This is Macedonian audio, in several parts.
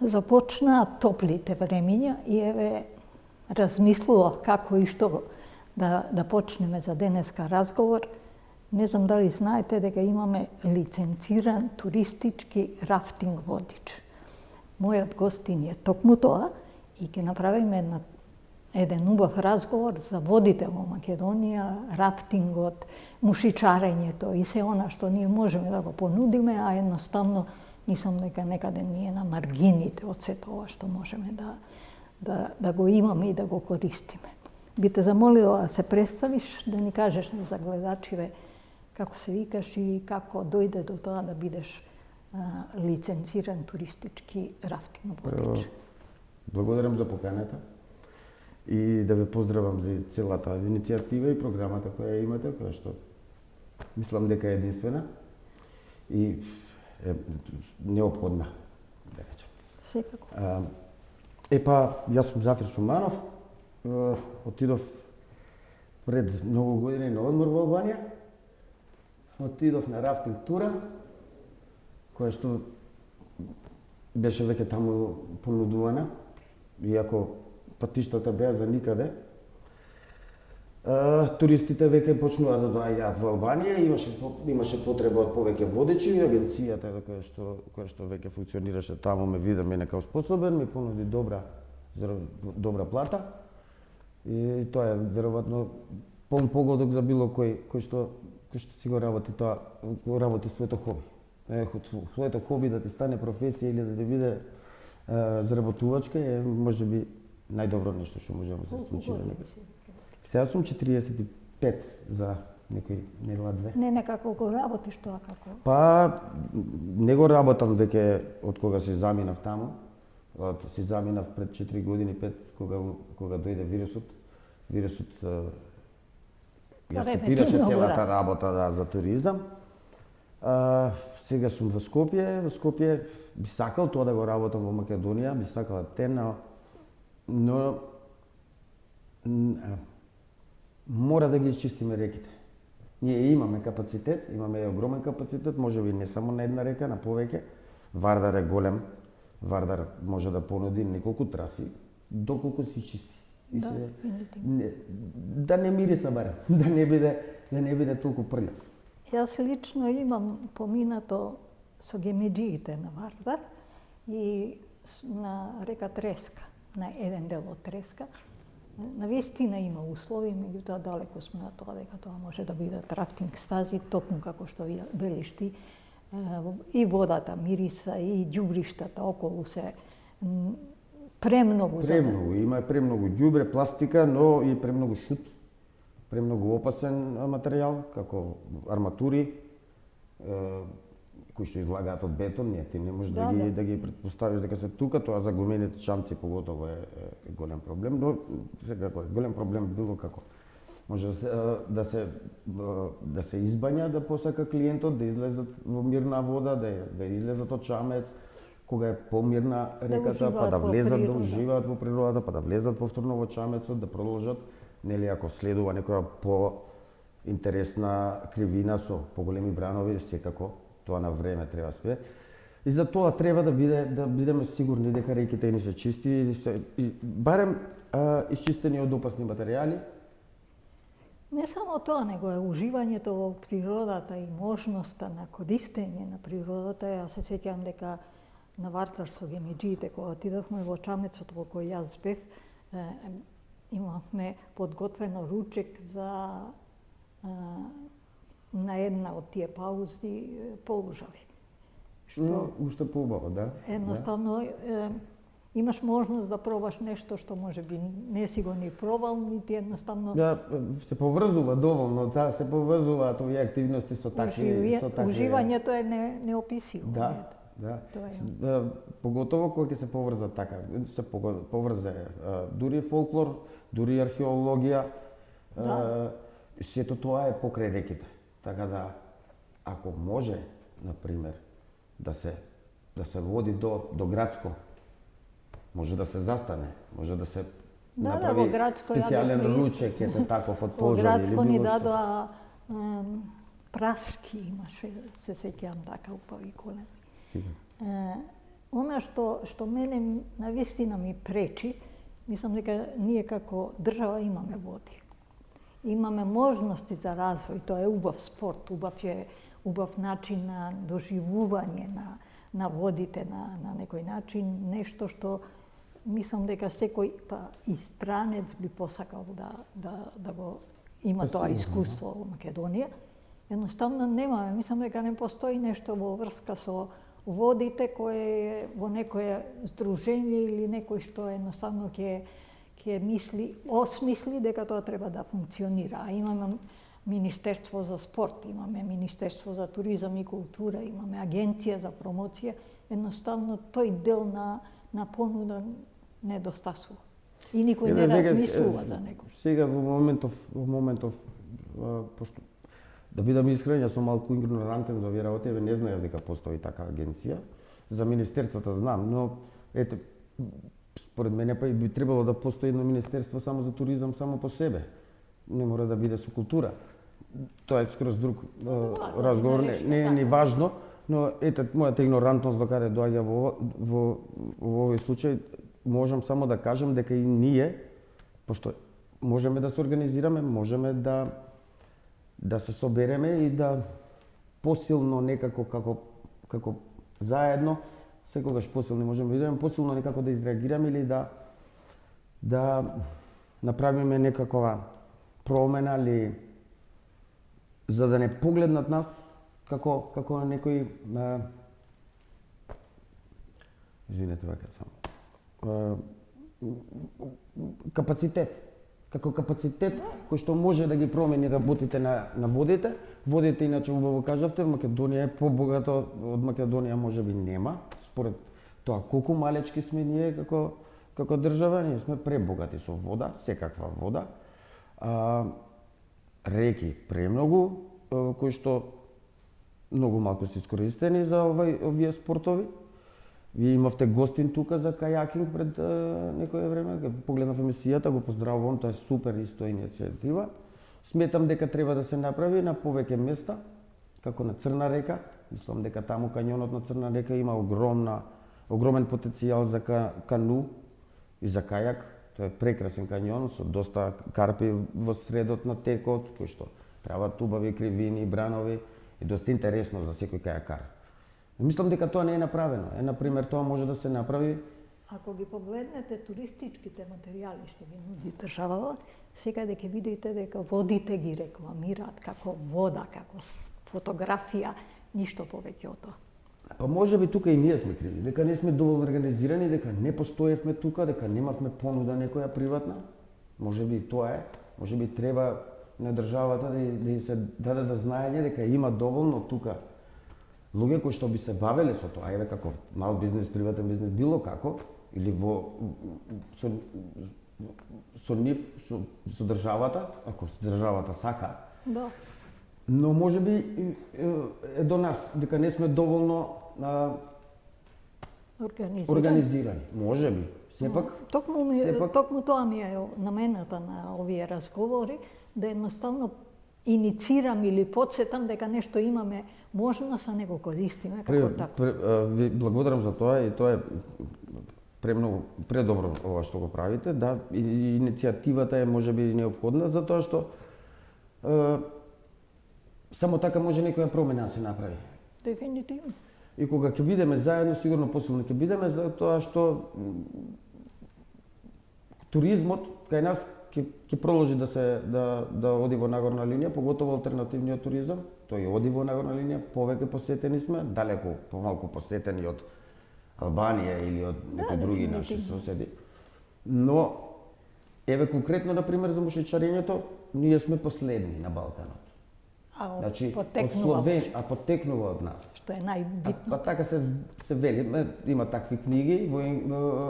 Започнаа топлите времиња и еве размислував како и што да почнеме за денеска разговор. Не знам дали знаете дека имаме лиценциран туристички рафтинг водич. Мојот гостин е токму тоа и ќе направиме еден убав разговор за водите во Македонија, рафтингот, мушичарењето и се она што ние можеме да го понудиме, а едноставно мислам дека некаде ние на маргините од сето ова што можеме да го имаме и да го користиме. Би те замолила да се представиш, да ни кажеш за гледачиве како се викаш и како дојде до тоа да бидеш лиценциран туристички рафтинг водич. Благодарам за поканата и да ве поздравам за целата иницијатива и програмата која имате, која што мислам дека е единствена и е неопходна, да речем. Секако. Јас сум Зафир Шуманов, отидов пред многу години на одмор во Албанија, отидов на рафтинг тура, која што беше веќе таму понудувана, иако патиштата беа за никаде. Туристите веќе почнува да доаѓаат во Албанија, имаше потреба од повеќе водичи и агенцијата која што веќе функционираше таму ме вида мене како способен, ми понуди добра плата и тоа е веројатно полн погодок за било кој што си го работи тоа, работи своето хоби. Своето хоби да ти стане професија или да ти биде заработувачка е можеби најдобро нешто што може да се случи. Сега сум 45 за некој недела-две. Не, некако го работиш тоа како? Не го работам веќе од кога се заминав таму. Се заминав пред 4 години, 5, кога дојде вирусот. Вирусот ја стопираше целата работа за туризам. Сега сум во Скопје. Во Скопје би сакал тоа да го работам во Македонија, би сакал но мора да ги изчистиме реките. Ние имаме капацитет, имаме огромен капацитет, можеби не само на една река, на повеќе. Вардар е голем, Вардар може да понуди неколку траси, доколку се чисти. Да не мириса барем, да не биде толку прљав. Јас лично имам поминато со гемеджиите на Вардар и на река Треска, на еден дел од Треска. Навистина има услови, меѓутоа далеко сме од тоа дека тоа може да бидат рафтинг стази, токму како што велиш ти. И водата мириса, и ѓубриштата околу се премногу. Има премногу ѓубре, пластика, но и премногу шут, премногу опасен материјал, како арматури, кои што излагаат од бетон, ти не можеш да ги претпоставиш дека се тука, тоа за гумените чамци поготово е голем проблем, но секако е голем проблем било како. Може да се избања, да посака клиентот, да излезат во мирна вода, да излезат од чамец, кога е помирна реката, па да влезат, да уживаат во природата, па да влезат повторно во чамецот, да продолжат, нели ако следува некоја по-интересна кривина со поголеми бранови, секако тоа на време треба све. И за тоа треба да бидеме сигурни дека реките ни се чисти и барем исчистени од опасни материјали. Не само тоа, него е уживањето во природата и можноста на користење на природата. Јас се сеќавам дека на Вардар со гемеджиите, кога отидовме во чамецот во кој јас бев, имавме подготвено ручек за на една од тие паузи полужави. Уште поубаво, да. Едноставно имаш можност да пробаш нешто што можеби не си го ни пробал, нити едноставно. Се поврзува доволно, се поврзуваат овие активности со такви. Уживањето е неописиво. Да. Поготово кога ќе се поврза така, се поврзе дури фолклор, дури археологија. Сето тоа е покрај реките. Така да, ако може, например, да се води до градско, може да се застане, може да се направи специјален ручек, таков од пожари. Во градско ни дадоа праски, имаше, се сеќавам така, упави големи. Она што мене навистина ми пречи, мислам дека ние како држава имаме води. Имаме можности за развој, тоа е убав спорт, убав начин на доживување на водите на некој начин, нешто што мислам дека секој и странец би посакал да го има тоа искуство во Македонија. Едноставно немаме, мислам дека не постои нешто во врска со водите кој е во некое здружение или некој што едноставно ќе осмисли дека тоа треба да функционира. А имаме Министерство за спорт, имаме Министерство за туризам и култура, имаме Агенција за промоција. Едноставно тој дел на понуда недостасува. И никој не размислува за него. Сега во моментов пошто да бидам искрен, јас сум малку игнорантен за овие работи, не знаев дека постои таква агенција. За министерствата знам, но ете според мене па и би требало да постои едно министерство само за туризам само по себе. Не мора да биде со култура. Тоа е скроз друг разговор, не е ни важно, но ете мојата игнорантност докаде доаѓа во овој случај, можам само да кажам дека и ние, пошто можеме да се организираме, можеме да се собереме и да посилно некако како заедно, секогаш посилни можеме да бидеме, посилно некако да изреагираме или да направиме некакова промена или за да не погледнат нас како некој извинете вака само капацитет, како капацитет кој што може да ги промени работите на водите. Водите, иначе убаво кажавте, Македонија е побогата од Македонија можеби нема, според тоа колку малечки сме ние како држава, ние сме пребогати со вода, секаква вода. Реки премногу, кои што многу малку се искористени за овие спортови. Вие имавте гостин тука за кајакинг пред некое време, кога погледнав емисијата, го поздравувам, тоа е супер исто иницијатива. Сметам дека треба да се направи на повеќе места, како на Црна река. Мислам дека таму кањонот на Црна река има огромен потенцијал за кану и за кајак. Тоа е прекрасен кањон со доста карпи во средот на текот, кои што прават убави кривини, бранови и доста интересно за секој кајакар. Мислам дека тоа не е направено. Например, тоа може да се направи. Ако ги погледнете туристичките материјали што ги нуди државава, секаде ќе видите дека водите ги рекламираат како вода, како фотографија, ништо повеќе од тоа. Па може би тука и ние сме криви, дека не сме доволно организирани, дека не постоевме тука, дека немавме понуда некоја приватна. Може би тоа е. Може би треба на државата да и се даде да знаење дека има доволно тука луѓе кои што би се бавеле со тоа, еве како мал бизнес, приватен бизнес, било како, или со нив, со државата, ако државата сака. Да. Но може би е до нас, дека не сме доволно организирани. Може би. Сепак Токму тоа ми е намената на овие разговори, да едноставно иницирам или подсетам дека нешто имаме можност, а не го користиме како така. Ви благодарам за тоа и тоа е предобро ова што го правите. Да, и иницијативата е можеби неопходна затоа што само така може некоја промена да се направи. Дефинитивно. И кога ќе бидеме заедно, сигурно посилно ќе бидеме, затоа што туризмот кај нас ќе продолжи да оди во нагорна линија, поготово алтернативниот туризам. Тој оди во нагорна линија, повеќе посетени сме, далеку помалку посетени од Албанија или од некои други наши соседи. Но еве конкретно на пример за мушичарењето, ние сме последни на Балканот. Значи, потекнува од нас. Што е најбитно. Па така се вели, има такви книги.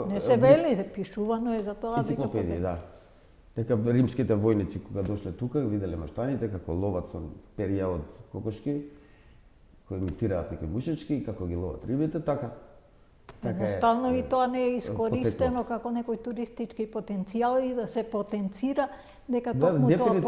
Не се вели, пишувано е за тоа. Енциклопедија, да. Дека римските војници кога дошле тука, виделе маштаните како ловат со перија од кокошки, кои имитираат некои мушички, како ги ловат рибите, така. Едноставно и тоа не е искористено како некој туристички потенцијал и да се потенцира дека токму тоа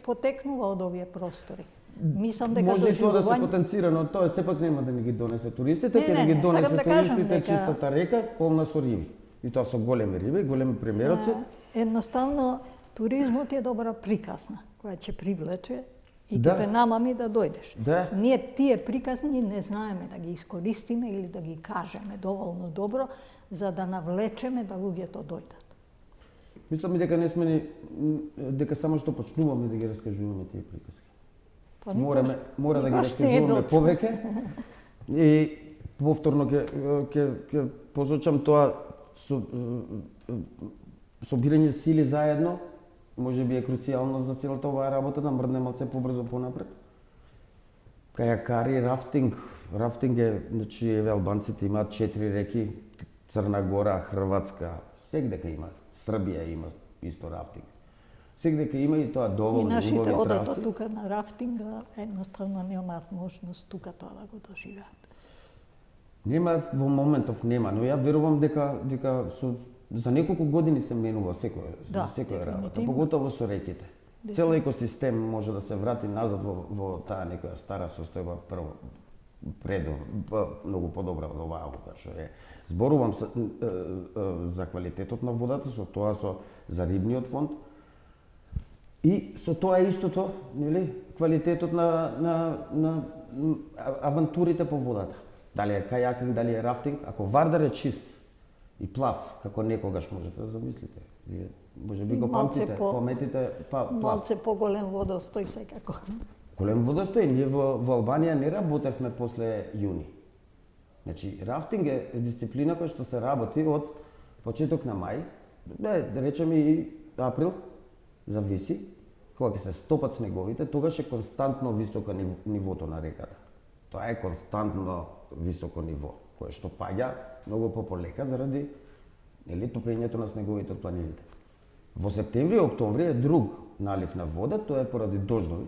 потекнува од овие простори. Мислам дека може и тоа да се доживување... потенцира, но тоа сепак нема да ни ги донесе туристите, Не, ќе не, ни ги не, донесе сакам да кажам туристите дека- чистата река полна со риби. И тоа со големи риби, големи премероци. Едноставно, туризмот е добра приказна, која ќе привлече и Да. ќе те намами да дојдеш. Да. Ние тие приказни не знаеме да ги искористиме или да ги кажеме доволно добро, за да навлечеме да луѓето дојдат. Мислам и дека не сме ни, дека само што почнуваме да ги раскажуваме тие приказки. Па Мора да ги никош не е раскажуваме доцна. повеќе. И повторно ќе посочам тоа собирање сили заедно, може би е круцијално за целата оваа работа да мрдне малце побрзо понапред. Кајакари, рафтинг. Рафтинг е, значи, еве албанците имаат 4 реки, Црна Гора, Хрватска, сегдека има, Србија има исто рафтинг. Сегдека има и тоа И доволно нашите убави одат траси. тука на рафтинга, едноставно немаат можност тука тоа да го доживеат. Нема во моментов нема, но ја верувам дека за неколку години се менува Да, секоја работа, дефинитивно. поготово со реките. Цел екосистем може да се врати назад во таа некоја стара состојба прво многу подобра од оваа вода што е. Зборувам за квалитетот на водата, со тоа за рибниот фонд. И со тоа истото, нели, квалитетот на авантурите по водата. Дали е кајакинг, дали е рафтинг, ако Вардар е чист и плав, како некогаш можете да замислите. Вие може би го Малце памтите, пометите плав. Малце поголем водостој секако. Голем водостој, ние во Албанија не работевме после јуни. Значи, рафтинг е дисциплина која што се работи од почеток на мај, да речеме и април, зависи, кога ќе се стопат снеговите, тогаш е константно високо нивото на реката. Тоа е константно високо ниво, кое што паѓа многу полека заради топењето на снеговите од планините. Во септември и октомври е друг налив на вода, тоа е поради дождови.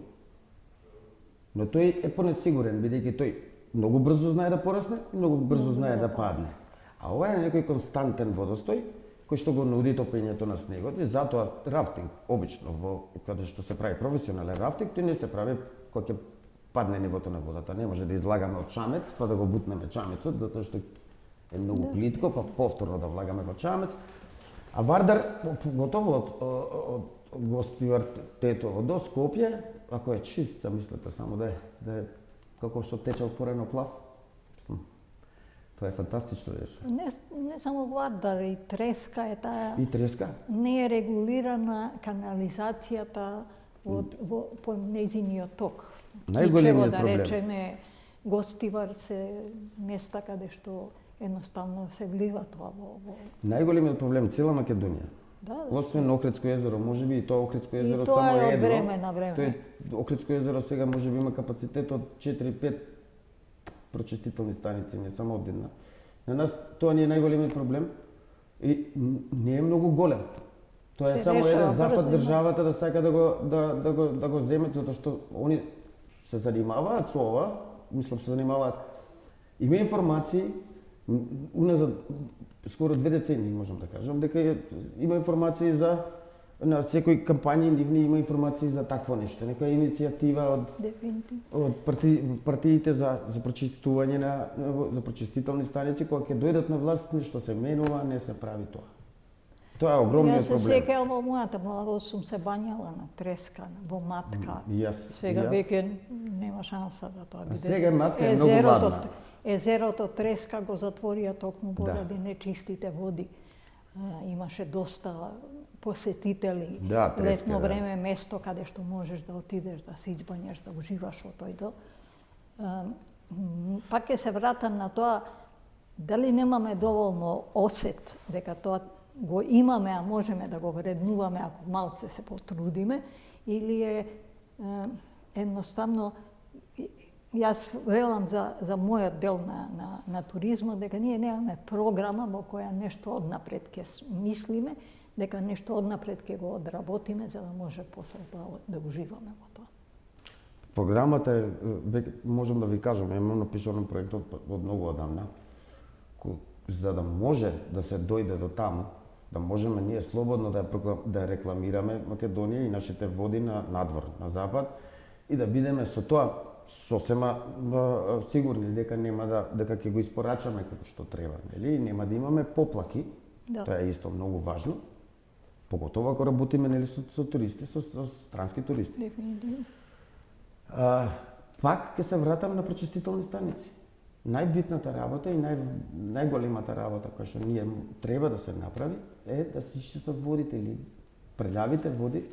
Но тој е понесигурен, бидејќи тој многу брзо знае да порасне и многу брзо знае да падне. А ова е некој константен водостој кој што го нуди топењето на снегот и затоа рафтинг обично каде што се прави професионален рафтинг, тој не се прави кога ќе падне нивото на водата. Не може да излагаме од чамец па да го бутнеме чамецот затоа што е многу плитко, па повторно да влагаме во чамец. А Вардар готово од гостивартето до Скопје, ако е чист, замислете само да е како што течел порано плав. Тоа е фантастично нешто. Не само Вардар, и Треска е таа. И Треска? Не е регулирана канализацијата по нејзиниот ток. Најголемиот да проблем. речеме, Гостивар се места каде што едноставно се влива тоа во... Најголемиот проблем цела Македонија. Да, Освен Охридско езеро, може би и тоа Охридско езеро тоа само е од едно. време на време. Охридско езеро сега може би има капацитет од 4-5 прочистителни станици, не само од една. На нас тоа ни е најголемиот проблем и не е многу голем. Тоа е Се само решава еден зафат брзо, државата да сака да го земе, затоа што они се занимаваат со ова, мислам се занимаваат. Има информации, уназад скоро 2 децении можам да кажам, дека има информации за на секој кампањи нивни има информации за такво нешто, некоја иницијатива од партиите за прочистување за прочистителни станици кога ќе дојдат на власт, нешто се менува, не се прави тоа. Тоа е огромниот проблем. Јас се сеќавам во мојата младост сум се бањала на Треска, во Матка. Сега веќе нема шанса да тоа биде. Сега Матка е многу ладна. Езерото Треска го затворија токму поради нечистите води. Имаше доста посетители. Летно време место каде што можеш да отидеш да се избањаш, да уживаш во тој дел. Пак ќе се вратам на тоа дали немаме доволно осет дека тоа го имаме, а можеме да го вреднуваме ако малце се потрудиме, или е едноставно, јас велам за мојот дел на туризмот, дека ние немаме програма во која нешто однапред ќе мислиме, дека нешто однапред ќе го одработиме за да може после тоа да уживаме во тоа. Програмата е, можам да ви кажам, имам напишано проектот од многу одамна, за да може да се дојде до таму, да можеме ние слободно да рекламираме Македонија и нашите води на надвор, на запад, и да бидеме со тоа сосема сигурни дека дека ќе го испорачаме како што треба, нели? Нема да имаме поплаки. Да. Тоа е исто многу важно. Поготово ако работиме нели со туристи, со странски туристи. Дефинитивно. Пак ќе се вратам на пречистителни станици. Најбитната работа и најголемата работа која што ние треба да се направи е да се изчистат водите или прелјавите води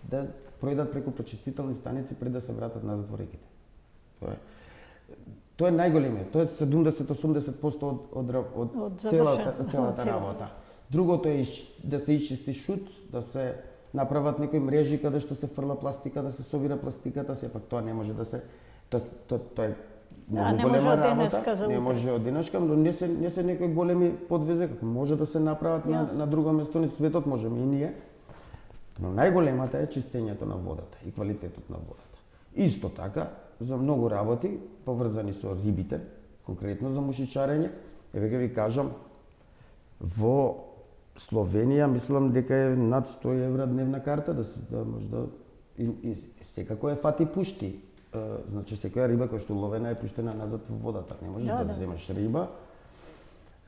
да пројдат преку пречистителни станици пред да се вратат назад во реките. Тоа е најголемиот, тоа е 70-80% од целата работа. Другото е да се изчисти шут, да се направат некои мрежи каде што се фрла пластика, да се собира пластиката, сепак тоа не може да се тоа е многу голема работа. Не може од денешка, но не се некои големи подвизи како може да се направат на друго место на светот, можеме и ние. Но најголемата е чистењето на водата и квалитетот на водата. Исто така, за многу работи поврзани со рибите, конкретно за мушичарење, еве ви кажам, во Словенија мислам дека е над 100 евра дневна карта да може да и секако е фати пушти. Значи секоја риба која што ловена е пуштена назад во водата. Не можеш да земеш риба.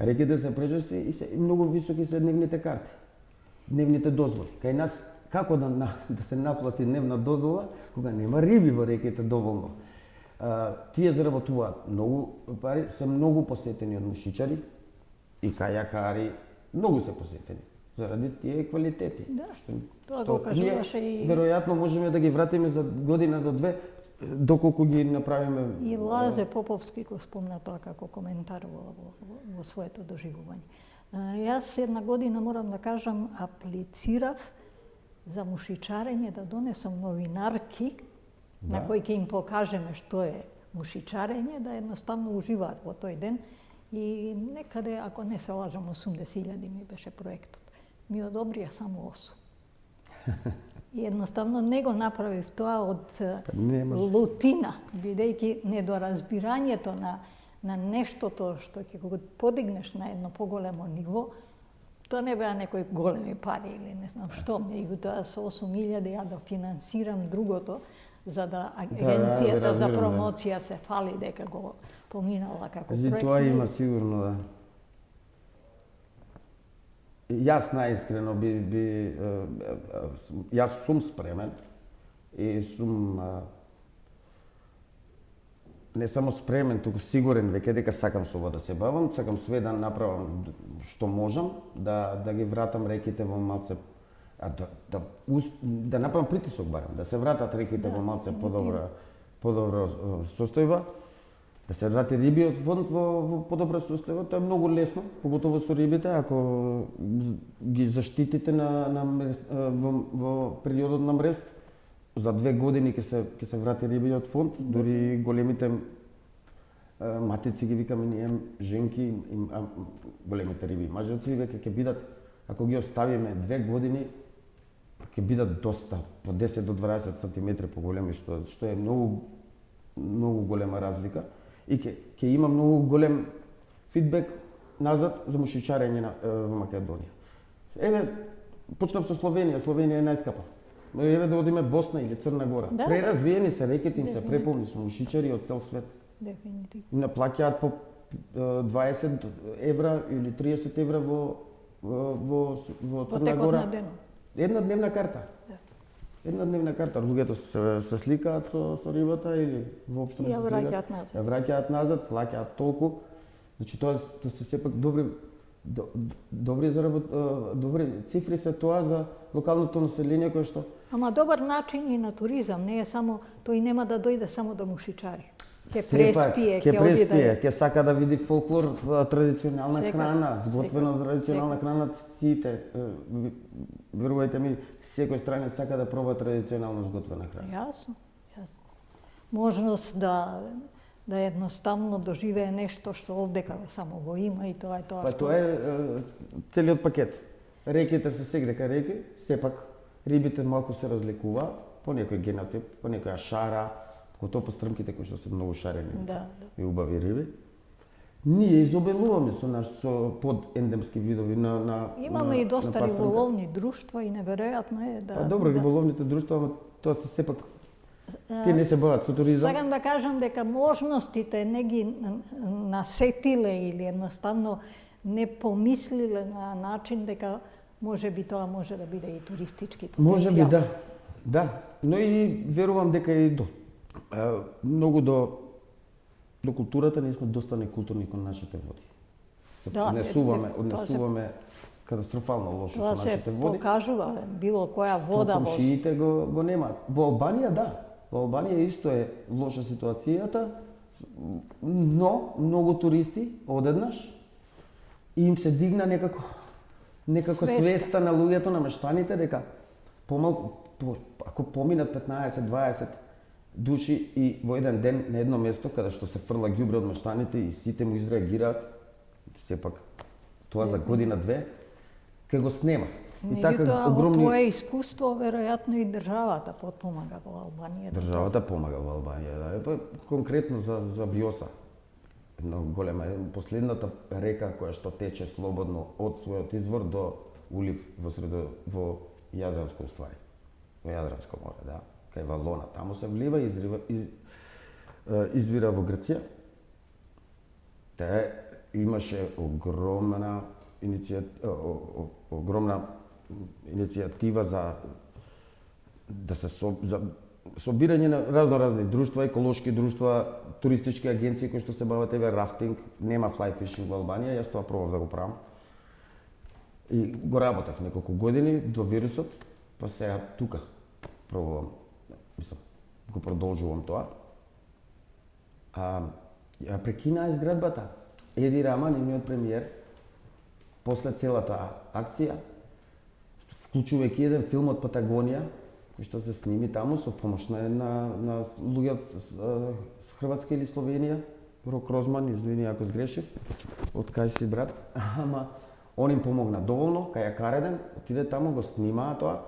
Реките се пречисти и многу високи се дневните карти. Дневните дозволи. Кај нас како да се наплати дневна дозвола кога нема риби во реките доволно. Тие заработуваат многу пари, се многу посетени од мушичари и кајакари, многу се посетени заради тие квалитети. Да, тоа го кажуваше и веројатно можеме да ги вратиме за година до две доколку ги направиме. И Лазе Поповски го спомна тоа како коментар во своето доживување. Јас една година, морам да кажам, аплицирав за мушичарење да донесам новинарки на кои ќе им покажеме што е мушичарење, да едноставно уживаат во тој ден. И некаде, ако не се лажам, 80.000 ми беше проектот. Ми одобрија само 8. И едноставно не го направив тоа од лутина, бидејќи недоразбирањето на нештото што ќе го подигнеш на едно поголемо ниво, тоа не беа некои големи пари или не знам што, меѓутоа со 8.000 ја да финансирам другото, за да агенцијата за промоција се фали дека го поминала како проект. Тоа има сигурно, да. Јас наискрено јас сум спремен и сум не само спремен, туку сигурен веќе дека сакам со ова да се бавам, сакам све да направам што можам, да ги вратам реките во малце да направам притисок барем, да се вратат реките во малце подобра состојба, да се врати рибиот фонд во подобра состојба. Тоа е многу лесно, поготово со рибите, ако ги заштитите во периодот на мрест. За 2 години ќе се врати рибиот фонд, дури големите матици ги викаме ние женки, големите риби мажаци веќе ќе бидат, ако ги оставиме 2 години, ќе бидат доста, по 10 до 20 сантиметри поголеми, што е многу голема разлика и ќе има многу голем фидбек назад за мушичарење во Македонија. Еве, почнав со Словенија, Словенија е најскапа. Но еве да одиме Босна или Црна Гора. Преразвиени се реките, им се преполни со мушичари од цел свет. Дефинитивно. Наплаќаат по 20 евра или 30 евра во Црна Гора. Една дневна карта. Една дневна карта. Луѓето се сликаат со рибата или воопшто се сликаат. Ја враќаат назад, плаќаат толку. Значи тоа се сепак добри цифри се тоа за локалното население кое што. Ама добар начин и на туризам, не е само тој нема да дојде само да мушичари. Ќе преспие, ќе сака да види фолклор, традиционална храна, сготвена традиционална храна, сите. Верувајте ми, секој странец сака да проба традиционално сготвена храна. Јасно. Можност да едноставно доживее нешто што овдека само го има и тоа е тоа што... Тоа е целиот пакет. Реките се сегдека реки, сепак рибите малку се разликуваат, по некој генотип, по некоја шара, потоа по стрмките кои што се многу шарени и убави риби. Ние изобилуваме со подендемски видови на имаме и доста риболовни друштва и неверојатно е да... Добро, риболовните друштва, тоа се сепак Тие не се бават со туризам. Сакам да кажам дека можностите не ги насетиле или едноставно не помислиле на начин дека може би тоа може да биде и туристички потенцијал. Може би да. Да, но и верувам дека и многу до културата ние сме доста некултурни кон нашите води. Се однесуваме катастрофално лошо со нашите води. Тоа се покажува, било која вода во... Комшиите го немаат. Во Албанија да. Во Албанија исто е лоша ситуацијата, но многу туристи одеднаш и им се дигна некако свеста на луѓето, на мештаните, дека ако поминат 15-20 души и во еден ден на едно место каде што се фрла ѓубре од мештаните и сите му изреагираат, сепак тоа за година-две, кај го снема. И така огромни... Тоа искуство веројатно и државата подпомага во Албанија. Државата помага во Албанија, да. Конкретно за Вјоса. Едно голема, последната река која што тече слободно од својот извор до улив во Јадранско уствари. Во Јадранско море, да. Кај Валона, таму се влива и извира во Грција. Те имаше огромна иницијатива за собирање на разни друштва, еколошки друштва, туристички агенции кои што се бават рафтинг, нема fly fishing во Албанија, јас тоа пробав да го правам. И го работев неколку години до вирусот, па сега тука пробувам, го продолжувам тоа. Ја прекина изградбата. Еди Рама, нивниот премиер, после целата акција, вклучувајќи еден филм од Патагонија, кој што се сними таму со помош на луѓе од Хрватска или Словенија, Рок Розман, извини ако сгрешив, од кај си брат, ама он им помогна доволно, кај ја Кареден, отиде таму, го снимаа тоа,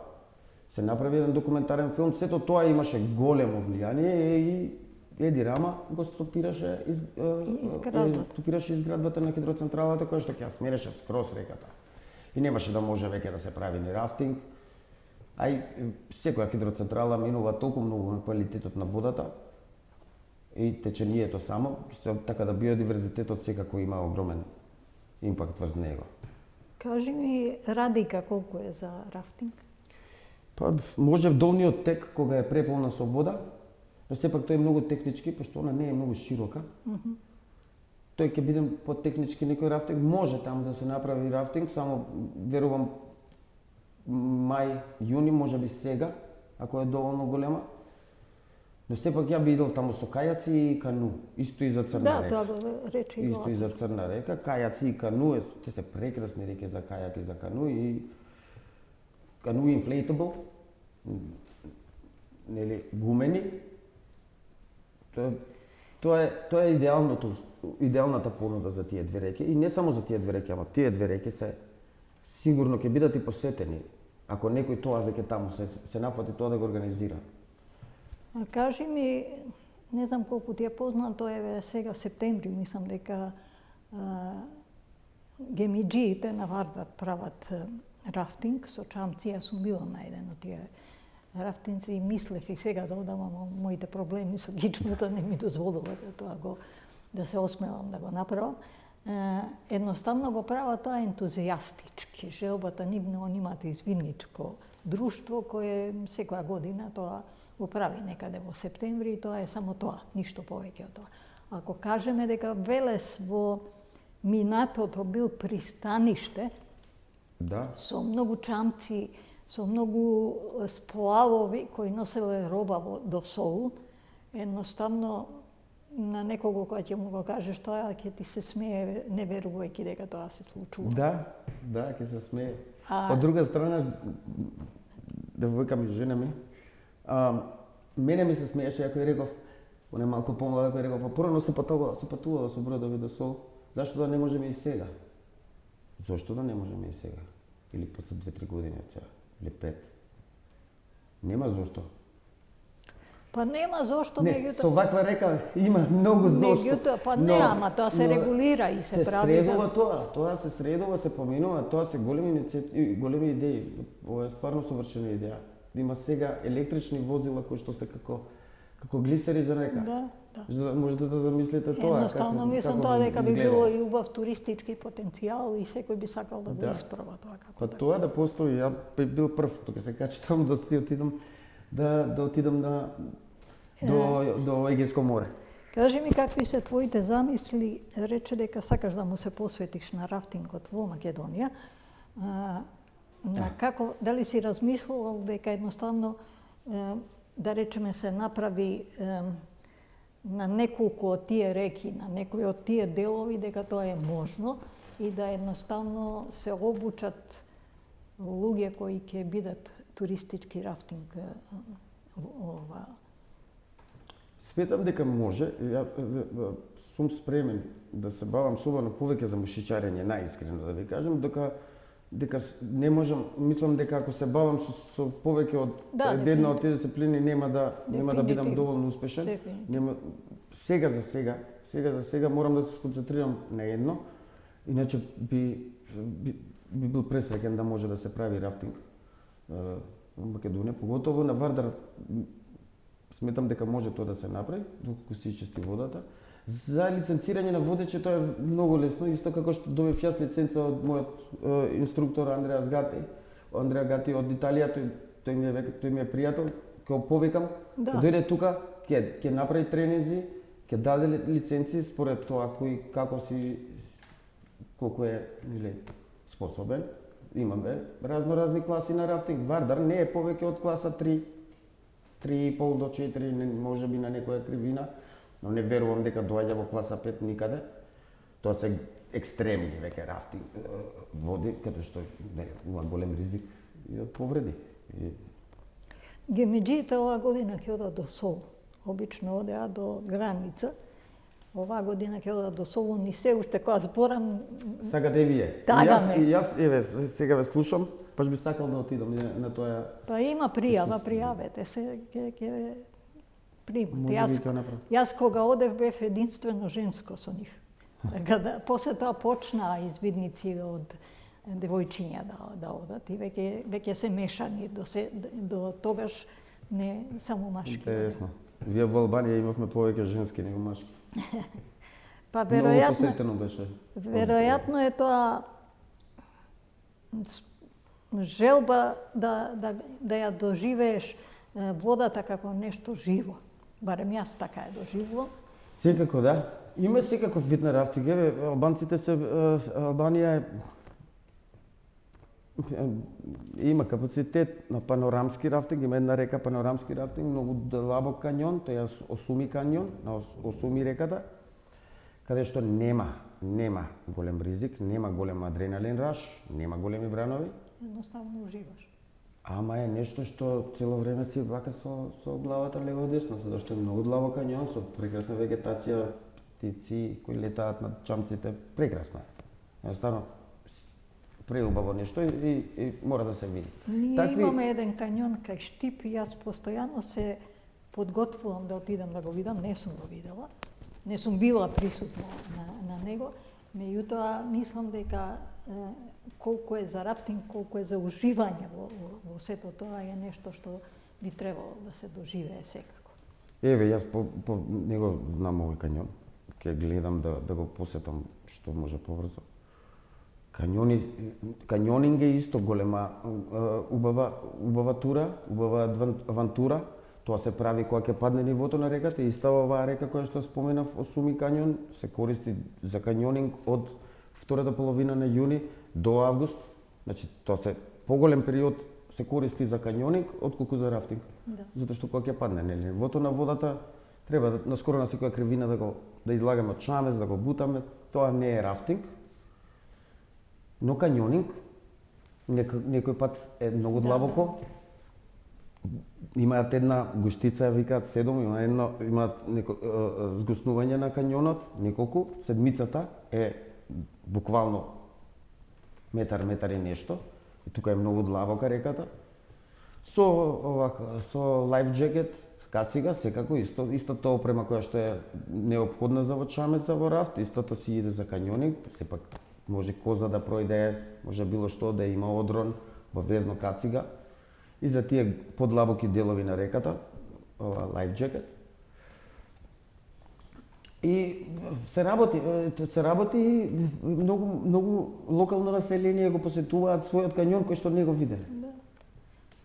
се направи еден документарен филм, сето тоа имаше големо влијание и Еди Рама го стопираше изградбата на хидроцентралата која што ќе ја смереше скроз реката. И немаше да може веќе да се прави ни рафтинг. А и секоја хидроцентрала минува толку многу на квалитетот на водата и течението само, така да биодиверзитетот секако има огромен импакт врз него. Кажи ми, радика колку е за рафтинг? Па може долниот тек кога е преполна со вода, но сепак тој е многу технички, пошто она не е многу широка. Тој ќе биде потехнички некој рафтинг, може таму да се направи рафтинг, само верувам мај, јуни, може би сега, ако е доволно голема. Но сепак ја би идел таму со кајаци и кану, исто и за Црна река. Да, тоа го рече и исто и за Црна река, кајаци и кану, те се прекрасни реки за кајак и за кану и кану inflatable, нели гумени. Тоа е идеалната понуда за тие две реки и не само за тие две реки, ама тие две реки се сигурно ќе бидат и посетени ако некој тоа веќе таму се нафати тоа да го организира. А кажи ми, не знам колку ти е познато, еве сега септември, мислам дека гемиџиите на Вардар прават рафтинг со чамци, јас сум била на еден од тие рафтинци и мислев и сега да одам, моите проблеми со гичмата не ми дозволува да се осмелам да го направам. Едноставно го прават тоа ентузијастички. Желбата нивно имате извидничко друштво кое секоја година тоа го прави некаде во септември и тоа е само тоа, ништо повеќе од тоа. Ако кажеме дека Велес во минатото бил пристаниште, да, со многу чамци, со многу сплавови кои носеле роба до Солун, едноставно на некого кој ќе му го кажеш тоа, ќе ти се смее, не верувајќи дека тоа се случува. Да, ќе се смее. Од друга страна, девојка ми, жена ми, мене ми се смееше, ако ја реков, он е малку помлада, кој реков, па порано се патувало со бродови до Сол, зашто да не можеме и сега? Зошто да не можеме и сега? Или после 2-3 години од сега? Или 5? Нема зошто. Па нема зошто, меѓутоа... Со ваква река има многу зошто. Меѓутоа, па не, ама тоа се регулира и се прави. Се средува тоа се средува, се поминува, тоа се големи идеи. Ова е стварно совршена идеја. Има сега електрични возила кои што се како како глисери за река. Да, да. За да можете да замислите тоа. Едноставно мислам тоа дека би било и убав туристички потенцијал и секој би сакал да го испроба тоа како. Па тоа да постои, ја би бил прв, тука се качи таму да си отидам да отидам до Егејско море. Кажи ми какви се твоите замисли, рече дека сакаш да му се посветиш на рафтингот во Македонија. На како, дали си размислувал дека едноставно да речеме се направи на неколку од тие реки, на некои од тие делови, дека тоа е можно и да едноставно се обучат луѓе кои ќе бидат туристички рафтинг ова. Сметам дека може, ја сум спремен да се бавам собано повеќе за мушичарење, наискрено да ви кажам, дека не можам, мислам дека ако се бавам со повеќе од една од тие дисциплини нема да бидам доволно успешен. Нема сега за сега морам да се сконцентрирам на едно, иначе би бил пресреќен да може да се прави рафтинг во Македонија, поготово на Вардар. Сметам дека може тоа да се направи, доколку се чисти водата. За лиценцирање на водечи тоа е многу лесно, исто како што добив јас лиценца од мојот инструктор Андреа Гати од Италија, тој ми е пријател, ќе го повикам, ќе дојде тука, ќе направи тренинзи, ќе даде лиценци според тоа колку е способен. Имаме разни класи на рафтинг. Вардар не е повеќе од класа 3,5 до 4, може би на некоја кривина, но не верувам дека доаѓа во класа 5 никаде. Тоа се екстремни веќе рафтинг води, каде што има голем ризик и од повреди. Гемеџиите оваа година ќе одат до Сол. Обично одеа до граница. Оваа година ќе одат до Солун и се уште кога зборам... Сакате и вие? Јас, еве, сега ве слушам, паш би сакал да отидам на тоа... Па има пријава, пријавете се, ќе примат. Јас кога одев бев единствено женско со нив. После тоа почнаа извидници од девојчиња да одат и веќе се мешани до тогаш не само машки. Интересно. Вие во Албанија имавме повеќе женски него машки. Па веројатно е тоа желба да ја доживееш водата како нешто живо. Барем јас така ја доживувам. Секако да. Има секаков вид на рафтинг. Албанците Албанија има капацитет на панорамски рафтинг, има една река панорамски рафтинг, многу длабок кањон, тоа е Осуми кањон, на Осуми реката, каде што нема голем ризик, нема голем адреналин раш, нема големи бранови. Едноставно уживаш. Ама е нешто што цело време си вака со главата лево десно, затоа што е многу длабок кањон со прекрасна вегетација, птици кои летаат над чамците, прекрасно е. Едноставно преубаво нешто и мора да се види. Ние имаме еден кањон кај Штип и јас постојано се подготвувам да отидам да го видам, не сум го видела. Не сум била присутна на него, меѓутоа мислам дека колку е за рафтинг, колку е за уживање во сето тоа е нешто што би требало да се доживее секако. Еве, јас по него знам овој кањон. Ќе гледам да го посетам што може побрзо. Кањонинг е исто голема убава тура, убава авантура. Тоа се прави кога ќе падне нивото на реката и става оваа река која што споменав, Осуми кањон, се користи за кањонинг од втората половина на јуни до август. Значи, тоа се поголем период се користи за кањонинг отколку за рафтинг. Да. Затоа што кога ќе падне нивото на водата, треба наскоро на секоја кривина да излагаме од шамец, да го бутаме. Тоа не е рафтинг. Но кањонинг некој пат е многу длабоко. Имаат една гуштица, викаат 7, имаат згуснување на кањонот, неколку. Седмицата е буквално метар и нешто. И тука е многу длабока реката. Со лайф джекет, касига, секако истата опрема која што е неопходна за водчамеца во рафт, истото си иде за кањонинг, сепак може коза да пројде, може било што да има одрон, обавезно кацига. И за тие подлабоки делови на реката, лайф джекет. И се работи многу локално население го посетуваат својот кањон кој што не го виделе. Да.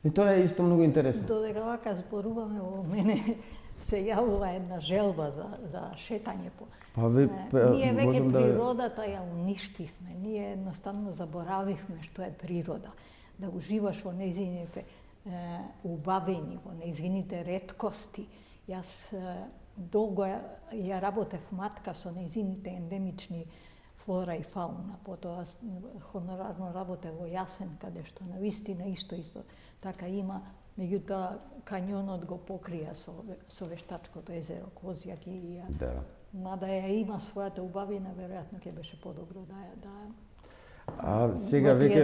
И тоа е исто многу интересно. Додека вака зборуваме, во мене се јавува една желба за шетање по. Ние веќе природата ја уништивме, ние едноставно заборавивме што е природа. Да уживаш во нејзините убавини, во нејзините реткости. Јас долго ја работев матка со нејзините ендемични флора и фауна, потоа хонорарно работев во Јасен, каде што навистина исто така има, меѓутоа кањонот го покрија со вештачкото езеро Козјак и ја. Да. Мада ја има својата убавина, веројатно ќе беше подобро да сега веќе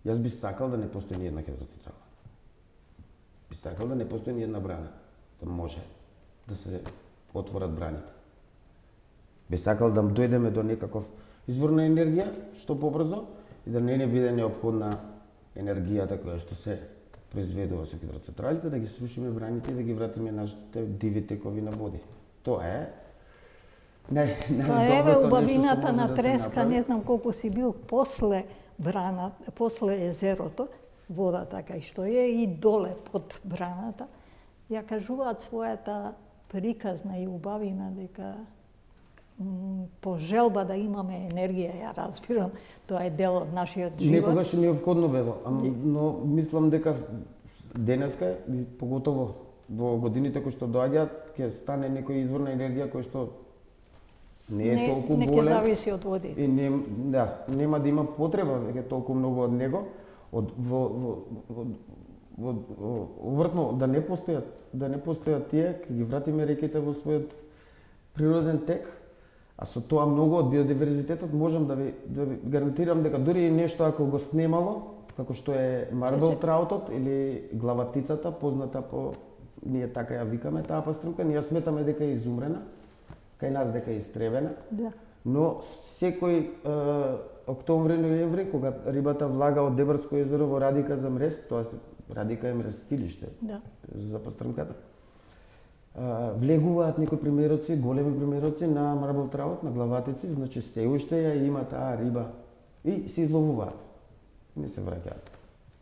јас би сакал да не постои ни една хидроцентрала. Би сакал да не постои ни една брана, да може да се отворат браните. Би сакал да дојдеме до некаков извор на енергија што побрзо и да не биде неопходна енергијата која што се произведува со хидроцентралите, да ги срушиме браните и да ги вратиме нашите диви текови на води. Тоа е еве убавината на треска, не знам колку си бил после браната, после езерото, водата кај што е и доле под браната, ја кажуваат својата приказна и убавина дека по желба да имаме енергија, ја разбирам, тоа е дел од нашиот живот. Некогаш е неопходно било, но мислам дека денеска, поготово во годините кои што доаѓаат, ќе стане некој извор на енергија кој што не е толку голем. Не ќе зависи од водите. И нема да има потреба веќе толку многу од него, обратно да не постојат тие, ќе ги вратиме реките во својот природен тек, а со тоа многу од биодиверзитетот можам да ви гарантирам дека дури и нешто ако го снемало, како што е марбел траутот или главатицата, позната по ние така ја викаме таа паструмка, ние сметаме дека е изумрена, кај нас дека е истребена. Да. Но секој октомври-ноември, кога рибата влага од Дебарско езеро во Радика за мрест, тоа се Радика е мрестилиште за пастрмката. Влегуваат некои примероци, големи примероци на марбел траут, на главатици, значи се уште ја има таа риба и се изловуваат. Не се враќаат.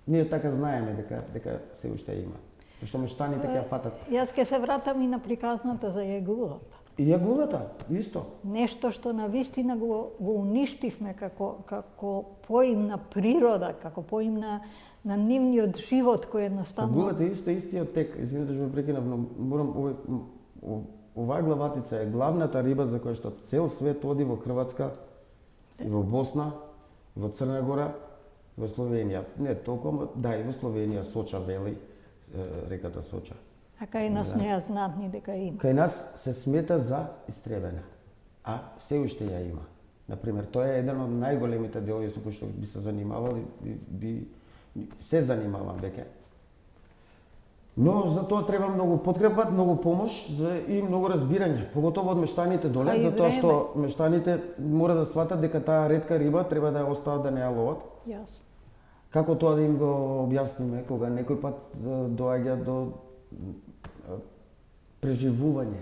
Ние така знаеме дека се уште има. Зашто мештаните ќе ја фатат. Јас ќе се вратам и на приказната за јагулата. И јагулата, исто. Нешто што на вистина го уништивме како поим на природа, како поим на нивниот живот кој едноставно... Јагулата е истиот тек, извинете што ме прекинав, но морам оваа главатица е главната риба за која што цел свет оди во Хрватска, и во Босна, и во Црна Гора, и во Словенија. Не толку, и во Словенија, Соча вели, реката Соча. А кај нас не ја знаат ни дека има. Кај нас се смета за истребена, а се уште ја има. Например, тоа е еден од најголемите делови со кои што би се занимавал и се занимавам веќе. Но за тоа треба многу подкрепа, многу помош и многу разбирање, поготово од мештаните доле, затоа што мештаните мора да сватат дека таа ретка риба треба да ја остават да не ја ловат. Јасно. Како тоа да им го објасниме кога некој пат доаѓа до преживување,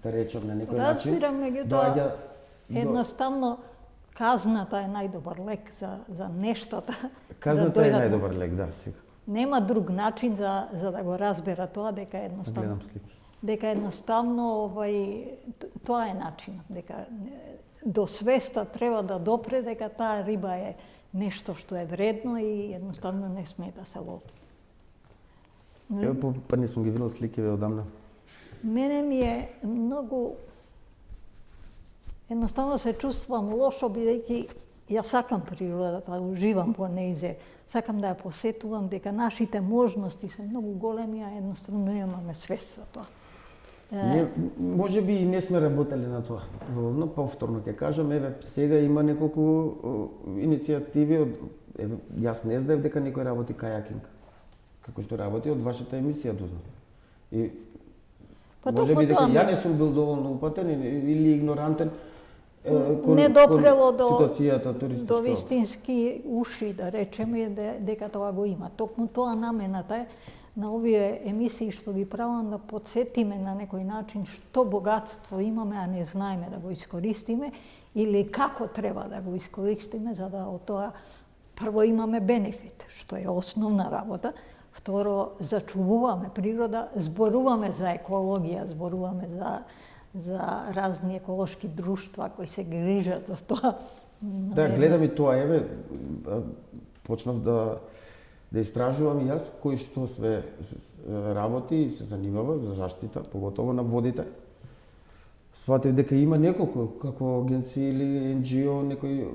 да речем на некој начин. Разбирам, меѓутоа едноставно казната е најдобар лек за нештата. Казната е најдобар лек, да, сега. Нема друг начин за да го разбера тоа, дека едноставно тоа е начинот, дека до свеста треба да допре дека таа риба е нешто што е вредно и едноставно не сме да се лови. Па не сум ги видел сликиве одамна. Мене ми е многу... Едноставно се чувствувам лошо, бидејќи ја сакам природата, уживам во нејзе, сакам да ја посетувам, дека нашите можности се многу големи, а едноставно немаме свест за тоа. Може би и не сме работеле на тоа. Но повторно ќе кажам, еве сега има неколку иницијативи, јас не знаев дека некој работи кајакинг, како што работи од вашата емисија дознав. И може би дека ја не сум бил доволно упатен или игнорантен, не допрело до вистински уши, да речеме, дека тоа го има. Токму тоа намената е на овие емисии што ги правам да подсетиме на некој начин што богатство имаме, а не знаеме да го искористиме, или како треба да го искористиме за да од тоа прво имаме бенефит, што е основна работа, второ зачувуваме природа, зборуваме за екологија, зборуваме за разни еколошки друштва кои се грижат за тоа. Да, гледам и тоа, еве, почнав да истражувам и јас кој што све работи и се занимава за заштита, поготово на водите. Сватив дека има неколку, како агенции или NGO, некои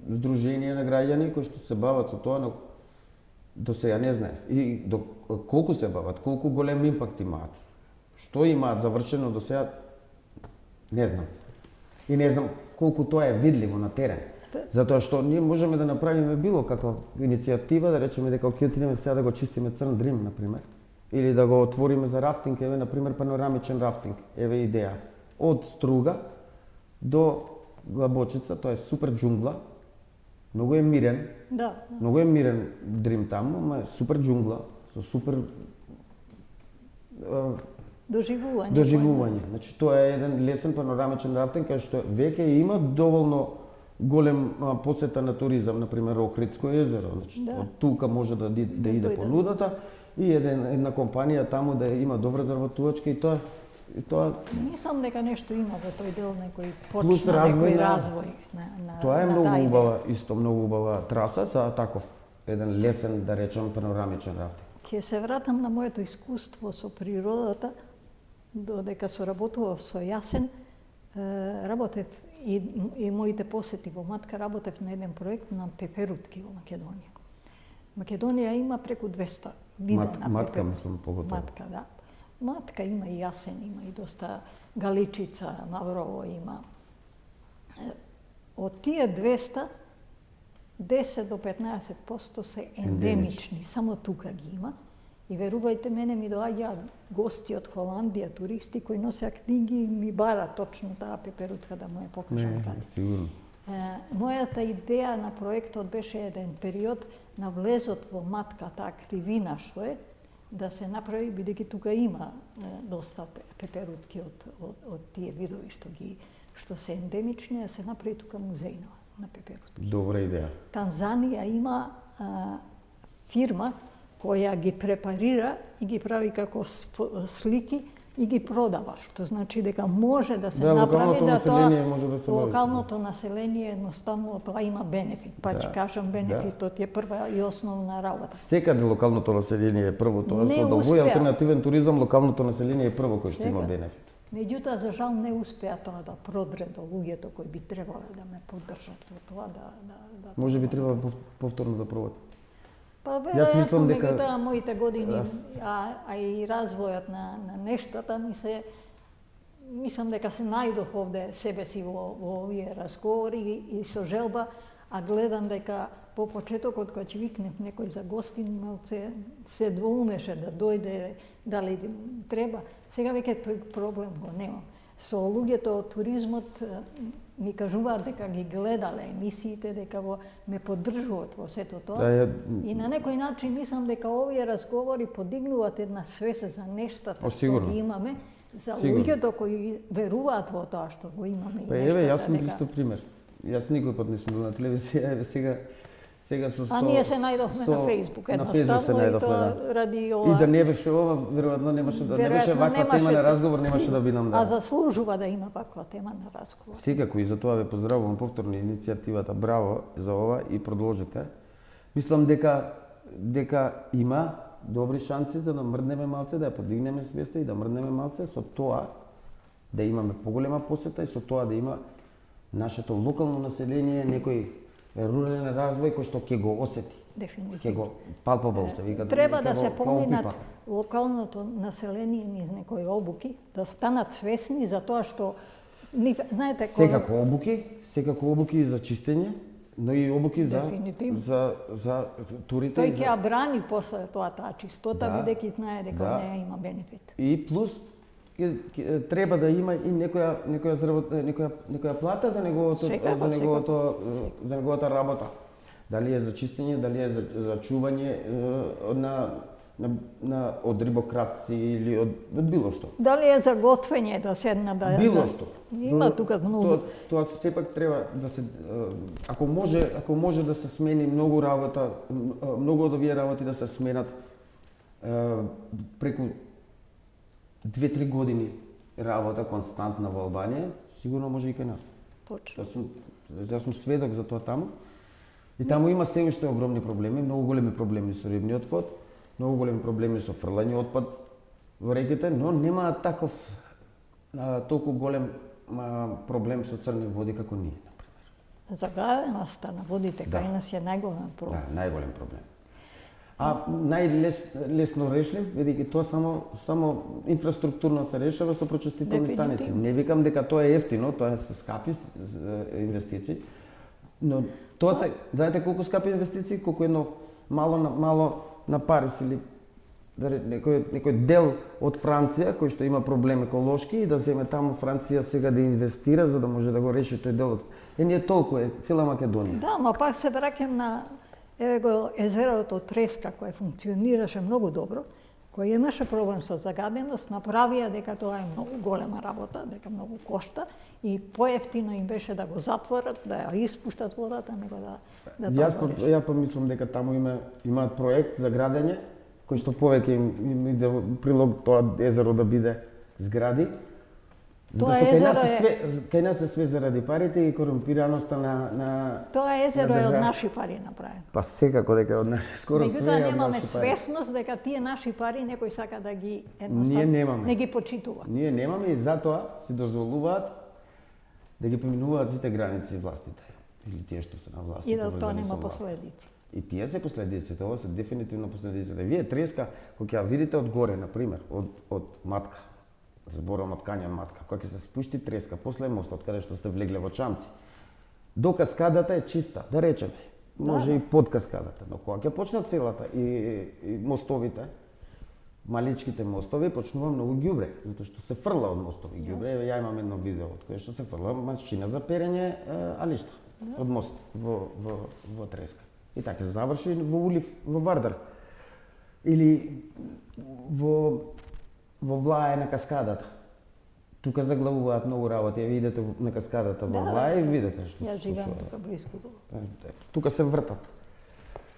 здруженија на граѓани кои што се бават со тоа, но до сега не знаев. И колку се бават, колку голем импакт имаат, што имаат завршено до сега, не знам. И не знам колку тоа е видливо на терен. Затоа што ние можеме да направиме било каква иницијатива, да речеме дека ќе отидеме сега да го чистиме Црн Дрим, например, или да го отвориме за рафтинг, еве, например, панорамичен рафтинг, еве идеја. Од Струга до Глабочица, тоа е супер џунгла, многу е мирен, многу е мирен Дрим таму, ама е супер џунгла, со супер доживување. Значи, тоа е еден лесен панорамичен рафтинг, кај што веќе има доволно голем посета на туризам, например Охридско езеро. Значи, од тука може да иде понудата и една компанија таму да има добра зарватувачка и тоа. Мислам дека нешто има во тој дел, некој почна некој развој на тоа е многу убава, исто многу убава траса за таков еден лесен, да речем, панорамичен рафтинг. Ќе се вратам на моето искуство со природата, додека соработував со Јасен, работев и моите посети во Матка, работев на еден проект на пеперутки во Македонија. Македонија има преку 200 вида на пеперутки. Матка, мислам, поготово. Матка, да. Матка има и Јасен, има и доста Галичица, Маврово има. Од тие 200, 10 до 15% се ендемични, само тука ги има. И верувајте мене, ми доаѓаат гости од Холандија, туристи кои носеа книги и ми бара точно таа пеперутка да му ја покажам каде. Сигурно. Мојата идеја на проектот беше еден период на влезот во Матка, таа кривина што е, да се направи, бидејќи тука има доста пеперутки од тие видови што се ендемични, да се направи тука музеј на пеперутки. Добра идеја. Танзанија има фирма која ги препарира и ги прави како слики и ги продава, што значи дека може да се направи да тоа локалното население едноставно тоа има бенефит. Па ќе кажам бенефитот е прва и основна работа. Секаде локалното население е прво тоа, со да во алтернативен туризам локалното население е прво кој што има бенефит. Меѓутоа, за жал не успеа тоа да продре до луѓето кои би требале да ме поддржат во тоа да може би треба повторно да пробат. Па веројатно меѓутоа моите години, а и развојот на нештата мислам дека се најдох овде себе си во овие разговори и со желба, а гледам дека по почетокот кога ќе викнев некој за гостин, малце се двоумеше да дојде, дали треба. Сега веќе тој проблем го немам. Со луѓето од туризмот ми кажуваат дека ги гледале емисиите, дека ме поддржуваат во сето тоа. И на некој начин мислам дека овие разговори подигнуваат една свест за нештата што ги имаме, за луѓето кои веруваат во тоа што го имаме. Па еве, јас сум исто пример. Јас никој пат не сум бил на телевизија, еве сега со ние се најдовме на Facebook, едноставно, и тоа ради ова. И да не беше ова, веројатно не беше ваква тема на разговор, немаше да бидам да. А заслужува да има ваква тема на разговор. Секако, и за тоа ве поздравувам повторно иницијативата, браво за ова и продолжите. Мислам дека има добри шанси за да мрднеме малце, да ја подигнеме свеста и да мрднеме малце, со тоа да имаме поголема посета и со тоа да има нашето локално население, некој рурален развој кој што ќе го осети. Дефинитивно. Ќе го palpable се вика. Треба да се поминат локалното население низ некои обуки, да станат свесни за тоа што знаете секако обуки за чистење, но и обуки за турите. Тој ќе ја брани после тоа таа чистота, бидејќи знае дека неа има бенефит. И плюс треба да има и некоја плата за неговата работа. Дали е за чистење, дали е за чување од рибократци или од било што. Дали е за готвење да седна да било што. Има тука многу. Тоа се сепак треба да се ако може да се смени многу работа, многу од овие работи да се сменат преку 2-3 години работа константна во Албанија, сигурно може и кај нас. Точно. Јас сум сведок за тоа таму. И таму има се уште огромни проблеми, многу големи проблеми со рибниот флот, многу големи проблеми со фрлање отпад во реките, но нема таков толку голем проблем со црни води како ние, например. Загаденоста на водите кај нас е најголем проблем. Да, најголем проблем. А најлесно решлив, бидејќи тоа само инфраструктурно се решава со прочистителни станици. Не викам дека тоа е ефтино, тоа се скапи инвестиции, но тоа се, знаете колку скапи инвестиции, колку едно мало на Париз или некој дел од Франција кој што има проблем еколошки и да земе таму Франција сега да инвестира за да може да го реши тој дел од ние толку е цела Македонија. Да, ма пак се враќам на езерото Треска кој функционираше многу добро, кој имаше проблем со загаденост, направија дека тоа е многу голема работа, дека многу кошта и поевтино им беше да го затворат, да ја испуштат водата, него да Ја помислам дека таму имаат проект за градење кој што повеќе им иде прилог тоа езеро да биде згради. Тоа езеро кај нас е све заради парите и корумпираноста на Тоа езеро е од наши пари направено. Па секако дека од наши, скоро све е од наши пари. Меѓутоа немаме свесност дека тие наши пари некој сака да ги едноставно не ги почитува. Ние немаме и затоа си дозволуваат да ги поминуваат сите граници властите или тие што се на власт. И да тоа нема последици. И тие се последиците, ова се дефинитивно последиците. Вие Треска, кога ќе ја видите од горе, на пример, од Матка, зборам од Кањон Матка, кога ќе се спушти Треска после мостот каде што сте влегле во Чамци, до каскадата е чиста, да речеме. Може и под каскадата, но кога ќе почнат селата и мостовите, маличките мостови почнува многу ѓубре, затоа што се фрла од мостови ѓубре. Ја имам едно видео од кое што се фрла машина за перење алишта од мост во Треска. И така заврши во улив во Вардар. Или во Влај на каскадата. Тука заглавуваат многу работи, ја видите на каскадата во Влај и видите што. Ја живеам тука близко до. Тука се вртат.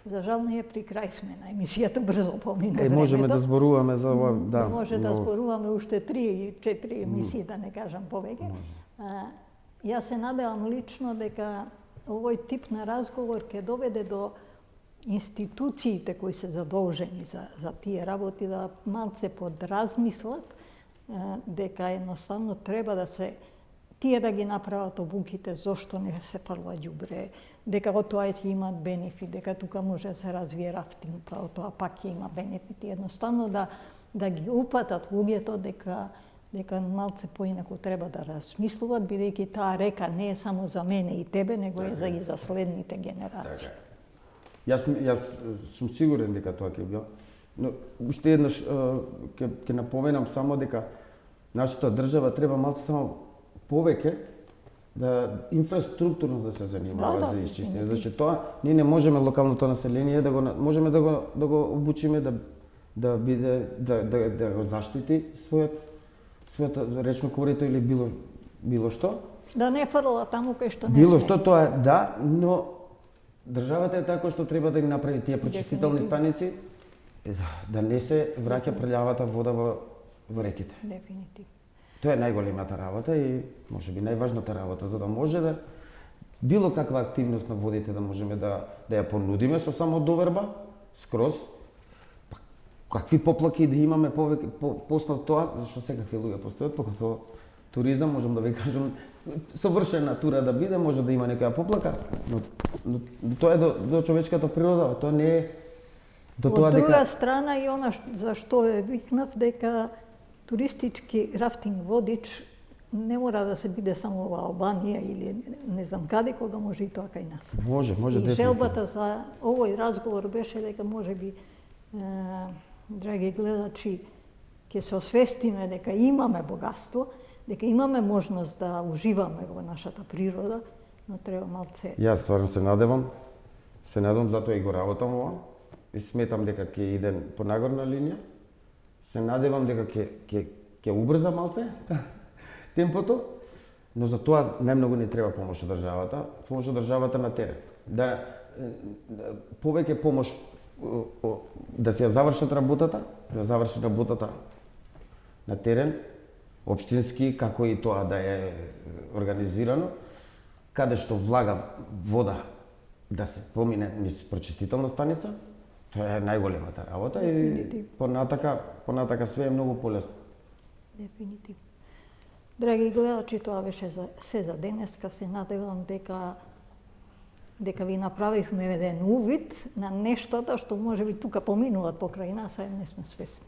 За жал не е при крај сме на емисијата, брзо помина времето. Можеме да зборуваме за ова, да. Може да зборуваме уште 3-4 емисии, да не кажам повеќе. Јас се надевам лично дека овој тип на разговор ќе доведе до институциите кои се задолжени за тие работи да малце подразмислат дека едноставно треба да се тие да ги направат обуките зошто не се фрла ѓубре, дека од тоа ќе имат бенефит, дека тука може да се развие рафтинг, па од тоа пак ќе има бенефити. Едноставно да ги упатат луѓето дека малце поинаку треба да размислуваат, бидејќи таа река не е само за мене и тебе, него е и за следните генерации. Јас сум сигурен дека тоа ќе биде. Но уште еднаш ќе напоменам само дека нашата држава треба малце само повеќе да инфраструктурно да се занимава за исчистење. Значи тоа ние не можеме локалното население можеме да го обучиме да биде да го заштити својата речно корито или било што. Да не фрла таму кај што не било што тоа да, но државата е така што треба да им направи тие прочистителни станици да не се враќа прљавата вода во реките. Дефинитивно. Тоа е најголемата работа и можеби најважната работа за да може да било каква активност на водите да можеме да ја понудиме со само доверба скроз. Какви поплаки да имаме повеќе после тоа, зашто секакви луѓе постојат, покато туризам можам да ви кажам совршена тура да биде, може да има некоја поплака, но тоа е до човечката природа, тоа не е до тоа дека... Од друга страна и она за што викнав дека туристички рафтинг водич не мора да се биде само во Албанија или не знам каде, кога може и тоа кај нас. Може и дефинитивно. желбата за овој разговор беше дека можеби драги гледачи, ќе се освестиме дека имаме богатство, дека имаме можност да уживаме во нашата природа, но треба малце... Јас стварно се надевам затоа и го работам ова. сметам дека ќе идем по нагорна линија. Се надевам дека ќе убрза малце темпото, но за тоа најмногу ни треба помош од државата на терен. Да повеќе помош да се завршат работата, на терен, општински, како и тоа да е организирано, каде што влага вода да се помине низ прочистителна станица, тоа е најголемата работа и понатака све е многу полесно. Дефинитивно. Драги гледачи, тоа беше се за денеска. Се надевам дека ви направивме еден увид на нештото што можеби тука поминуваат покрај нас, а не сме свесни.